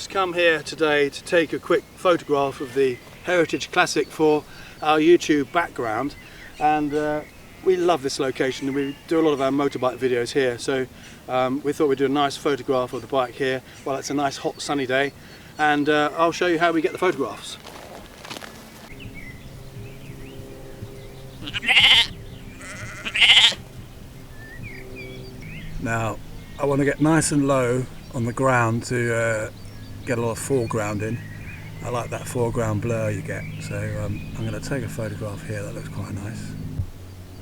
just come here today to take a quick photograph of the Heritage Classic for our YouTube background, and we love this location. We do a lot of our motorbike videos here, so we thought we'd do a nice photograph of the bike here while it's a nice hot sunny day, and I'll show you how we get the photographs. Now I want to get nice and low on the ground to get a lot of foreground in. I like that foreground blur you get, so I'm going to take a photograph here. That looks quite nice.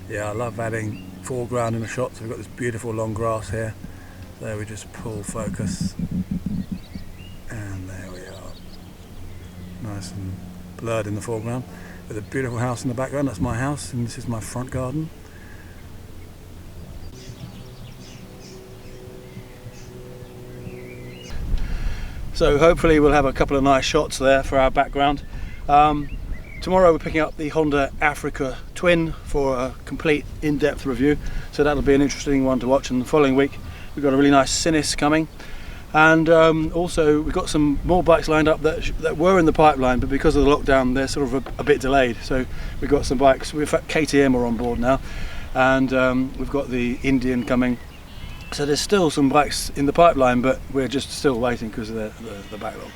Yeah, I love adding foreground in the shot. So we've got this beautiful long grass here. There we just pull focus, and there we are. Nice and blurred in the foreground with a beautiful house in the background. That's my house, and this is my front garden. So hopefully we'll have a couple of nice shots there for our background. Tomorrow we're picking up the Honda Africa Twin for a complete in-depth review, so that'll be an interesting one to watch. And the following week we've got a really nice Sinis coming, and also we've got some more bikes lined up that were in the pipeline, but because of the lockdown they're sort of a bit delayed. So we've got some bikes. We've got KTM are on board now, and we've got the Indian coming. So there's still some bikes in the pipeline, but we're just still waiting because of the backlog.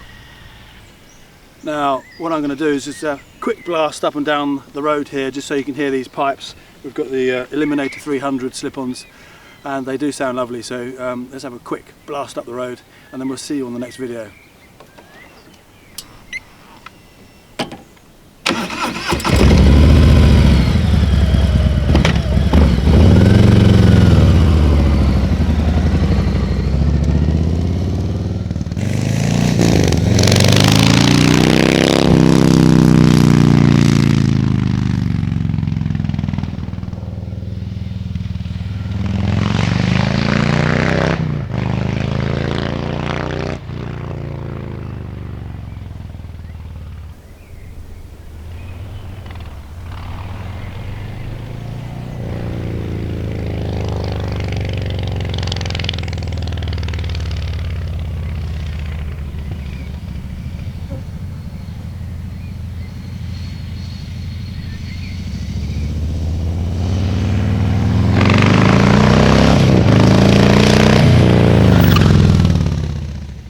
Now what I'm going to do is just a quick blast up and down the road here, just so you can hear these pipes. We've got the Eliminator 300 slip-ons, and they do sound lovely, so let's have a quick blast up the road, and then we'll see you on the next video.